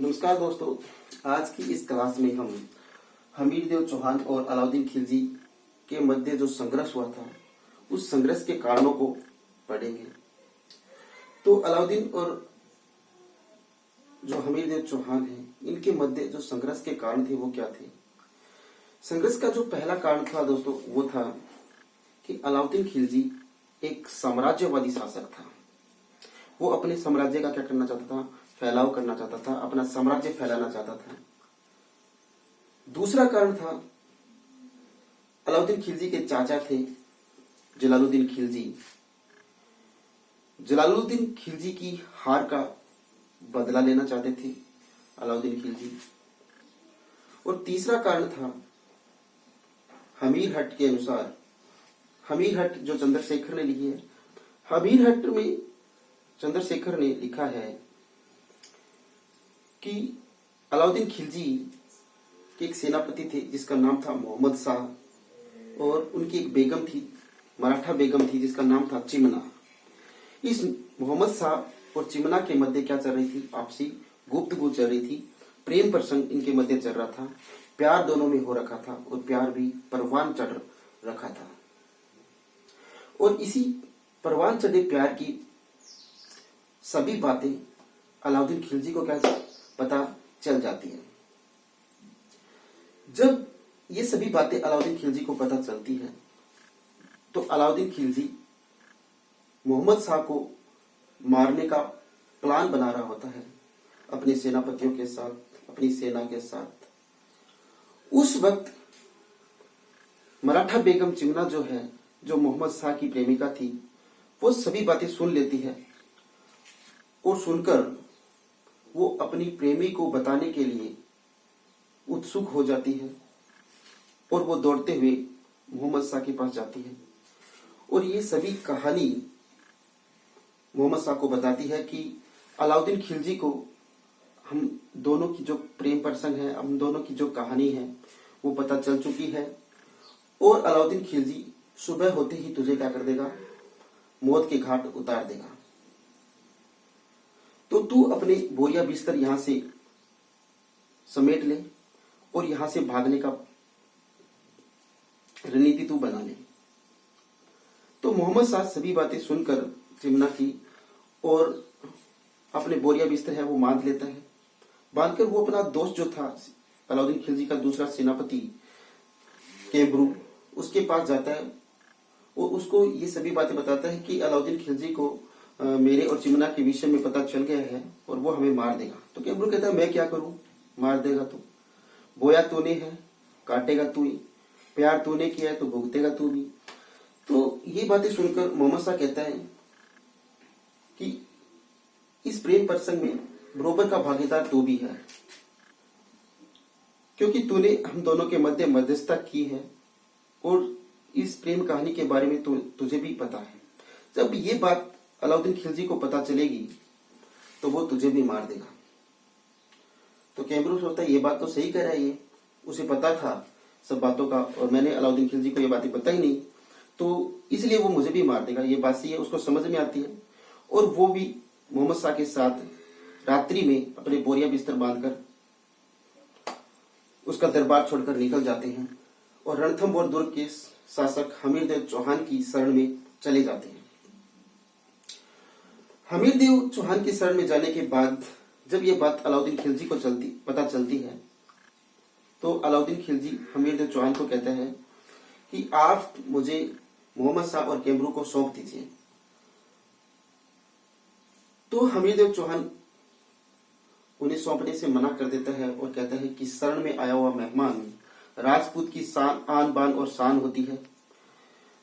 नमस्कार दोस्तों। आज की इस क्लास में हम हमीरदेव चौहान और अलाउद्दीन खिलजी के मध्य जो संघर्ष हुआ था उस संघर्ष के कारणों को पढ़ेंगे। तो अलाउद्दीन और जो हमीरदेव चौहान हैं इनके मध्य जो संघर्ष के कारण थे वो क्या थे। संघर्ष का जो पहला कारण था दोस्तों वो था कि अलाउद्दीन खिलजी एक साम्राज्यवादी शासक था। वो अपने साम्राज्य का क्या करना चाहता था, फैलाव करना चाहता था, अपना साम्राज्य फैलाना चाहता था। दूसरा कारण था अलाउद्दीन खिलजी के चाचा थे जलालुद्दीन खिलजी। जलालुद्दीन खिलजी की हार का बदला लेना चाहते थे अलाउद्दीन खिलजी। और तीसरा कारण था हमीर हट के अनुसार, हमीर हट जो चंद्रशेखर ने लिखी है, हमीर हट में चंद्रशेखर ने लिखा है कि अलाउद्दीन खिलजी के एक सेनापति थे जिसका नाम था मोहम्मद शाह और उनकी एक बेगम थी, मराठा बेगम थी जिसका नाम था चिमना। इस मोहम्मद शाह और चिमना के मध्य क्या चल रही थी, आपसी गुफ्तगू चल रही थी, प्रेम प्रसंग इनके मध्य चल रहा था, प्यार दोनों में हो रखा था और प्यार भी परवान चढ़ रखा था। और इसी परवान चढ़े प्यार की सभी बातें अलाउद्दीन खिलजी को क्या पता चल जाती है। जब ये सभी बातें अलाउद्दीन खिलजी को पता चलती है तो अलाउद्दीन खिलजी मोहम्मद शाह को मारने का प्लान बना रहा होता है अपने सेनापतियों के साथ, अपनी सेना के साथ। उस वक्त मराठा बेगम चिमना जो है, जो मोहम्मद शाह की प्रेमिका थी, वो सभी बातें सुन लेती है और सुनकर वो अपनी प्रेमी को बताने के लिए उत्सुक हो जाती है और वो दौड़ते हुए मोहम्मद शाह के पास जाती है और ये सभी कहानी मोहम्मद शाह को बताती है कि अलाउद्दीन खिलजी को हम दोनों की जो प्रेम प्रसंग है, हम दोनों की जो कहानी है वो पता चल चुकी है और अलाउद्दीन खिलजी सुबह होते ही तुझे क्या कर देगा, मौत के घाट उतार देगा। तो तू अपने बोरिया बिस्तर यहां से समेट ले और यहां से भागने का रणनीति तू बना ले। तो मोहम्मद शाह सभी बातें सुनकर चिमना की और अपने बोरिया बिस्तर है वो बांध लेता है। बांधकर वो अपना दोस्त जो था अलाउद्दीन खिलजी का दूसरा सेनापति केम्ब्रू, उसके पास जाता है और उसको ये सभी बातें बताता है कि अलाउद्दीन खिलजी को मेरे और चिमना के विषय में पता चल गया है और वो हमें मार देगा। तो केम्ब्रू कहता है मैं क्या करूं, मार देगा तू, बोया तूने है, काटेगा तू ही, प्यार तूने किया है तो भुगतेगा तू भी। तो ये बातें सुनकर मोहम्मद शाह कहता है कि इस प्रेम प्रसंग में बरोबर का भागीदार तू भी है, क्योंकि तूने हम दोनों के मध्य मध्यस्थता की है और इस प्रेम कहानी के बारे में तुझे भी पता है। जब ये बात अलाउद्दीन खिलजी को पता चलेगी तो वो तुझे भी मार देगा। तो केम्ब्रू सोचता है ये बात तो सही कह रहा है, ये उसे पता था सब बातों का और मैंने अलाउद्दीन खिलजी को ये बातें पता ही नहीं, तो इसलिए वो मुझे भी मार देगा। ये बात सही है, उसको समझ में आती है और वो भी मोहम्मद शाह के साथ रात्रि में अपने बोरिया बिस्तर बांधकर उसका दरबार छोड़कर निकल जाते हैं और रणथंभौर दुर्ग के शासक हमीरदेव चौहान की शरण में चले जाते हैं। हमीरदेव चौहान की शरण में जाने के बाद जब ये बात अलाउद्दीन खिलजी को पता चलती है तो अलाउद्दीन खिलजी हमीरदेव चौहान को कहता है कि आप मुझे मोहम्मद शाह और केम्ब्रू को सौंप दीजिए। तो हमीरदेव चौहान उन्हें सौंपने से मना कर देता है और कहता है कि शरण में आया हुआ मेहमान राजपूत की शान, आन बान और शान होती है,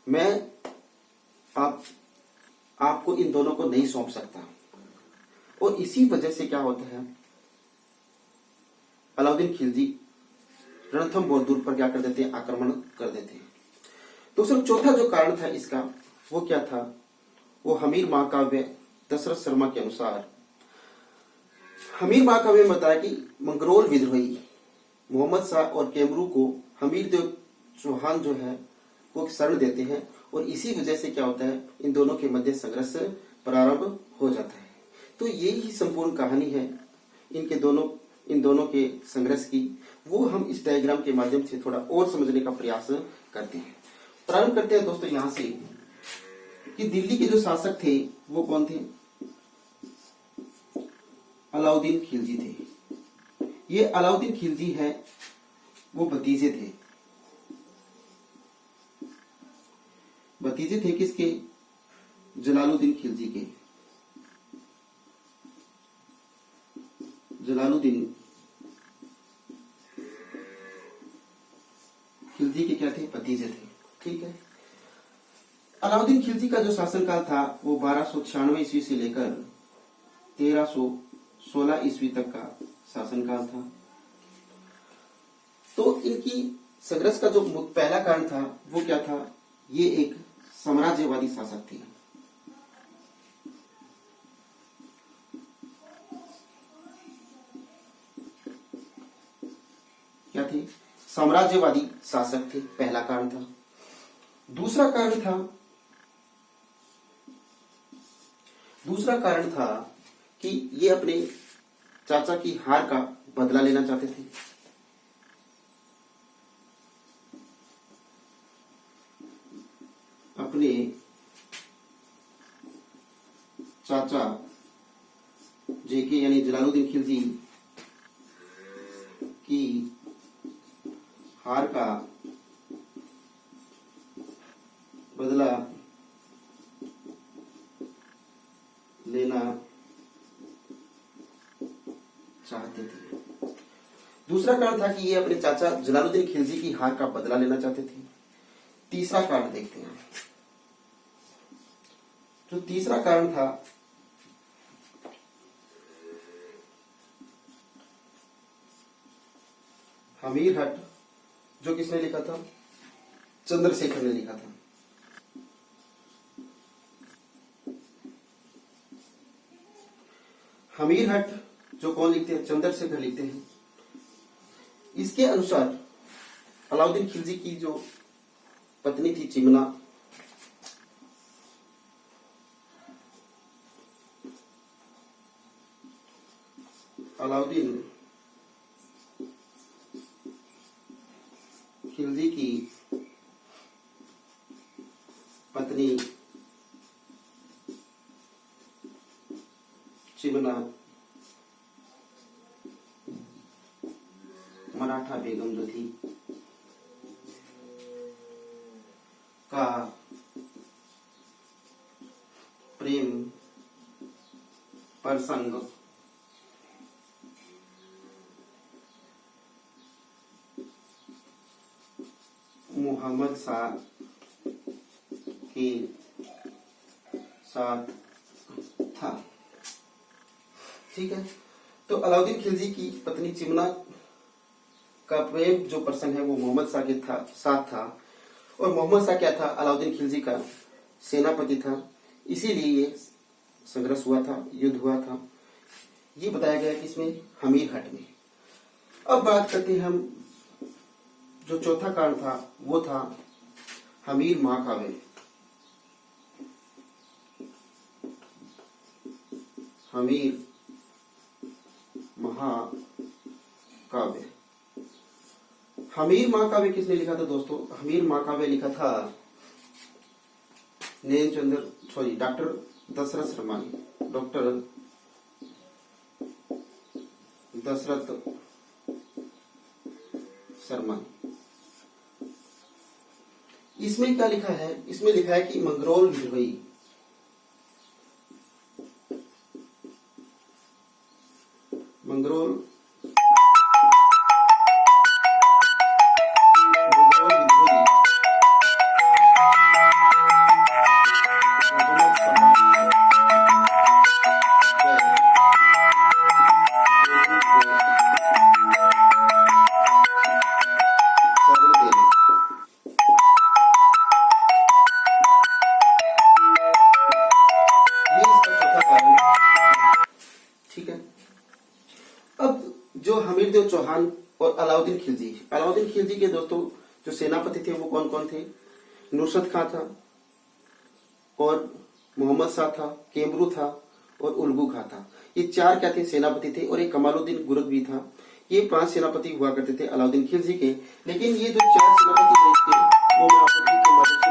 मैं आपको इन दोनों को नहीं सौंप सकता। और इसी वजह से क्या होता है, अलाउद्दीन खिलजी रणथंभौर दुर्ग पर क्या कर देते हैं, आक्रमण कर देते हैं। तो सर चौथा जो कारण था इसका वो क्या था, वो हमीर महाकाव्य दशरथ शर्मा के अनुसार, हमीर महाकाव्य में बताया कि मंगरोल विद्रोही मोहम्मद शाह और केम्ब्रू को हमीरदेव चौहान जो है वो शरण देते हैं और इसी वजह से क्या होता है, इन दोनों के मध्य संघर्ष प्रारंभ हो जाता है। तो यही संपूर्ण कहानी है इनके दोनों इन दोनों के संघर्ष की, वो हम इस डायग्राम के माध्यम से थोड़ा और समझने का प्रयास करते हैं। प्रारंभ करते हैं दोस्तों यहाँ से कि दिल्ली के जो शासक थे वो कौन थे? अलाउद्दीन खिलजी थे। ये अलाउद्दीन खिलजी है वो भतीजे थे। भतीजे थे किसके? जलालुद्दीन खिलजी के। जलालुद्दीन खिलजी के क्या थे? भतीजे थे। ठीक है। अलाउद्दीन खिलजी का जो शासनकाल था वो 1296 ईस्वी से लेकर 1316 ईस्वी तक का शासनकाल था। तो इनकी संघर्ष का जो पहला कारण था वो क्या था? ये एक साम्राज्यवादी शासक थे। क्या थे? साम्राज्यवादी शासक थे, पहला कारण था। दूसरा कारण था कि ये अपने चाचा की हार का बदला लेना चाहते थे। अपने चाचा जेके यानी जलालुद्दीन खिलजी की हार का बदला लेना चाहते थे। दूसरा कारण था कि ये अपने चाचा जलालुद्दीन खिलजी की हार का बदला लेना चाहते थे। तीसरा कारण देखते हैं। जो तीसरा कारण था हमीर हट, जो किसने लिखा था? चंद्रशेखर ने लिखा था। हमीर हट जो कौन लिखते हैं? चंद्रशेखर लिखते हैं। इसके अनुसार अलाउद्दीन खिलजी की जो पत्नी थी चिमना, अलाउद्दीन खिलजी की पत्नी चिमना मराठा बेगम जो थी का प्रेम प्रसंग मोहम्मद शाह के साथ था। ठीक है। तो अलाउद्दीन खिलजी की पत्नी चिमना का प्रेम जो प्रसंग है वो मोहम्मद शाह के साथ था। और मोहम्मद शाह क्या था? अलाउद्दीन खिलजी का सेनापति था। इसीलिए ये संघर्ष हुआ था, युद्ध हुआ था। ये बताया गया कि इसमें हमीर हट में। अब बात करते हैं हम, जो चौथा कारण था वो था हमीर महाकाव्य। हमीर महाकाव्य। हमीर महाकाव्य किसने लिखा था दोस्तों? हमीर महाकाव्य लिखा था डॉक्टर दशरथ शर्मानी। डॉक्टर दशरथ शर्मानी। इसमें क्या लिखा है? इसमें लिखा है कि मंगरौल विद्रोही, मंगरौल हमीरदेव चौहान और अलाउद्दीन खिलजी के दोस्तों जो सेनापति थे वो कौन कौन थे? नुसरत खां था और मोहम्मद शाह था, केमरू था और उल्गू खा था। ये 4 क्या थे? सेनापति थे। और एक कमालुद्दीन गुरग भी था। ये 5 सेनापति हुआ करते थे अलाउद्दीन खिलजी के। लेकिन ये जो 4 सेनापति थे वो मैं आपको के माध्यम से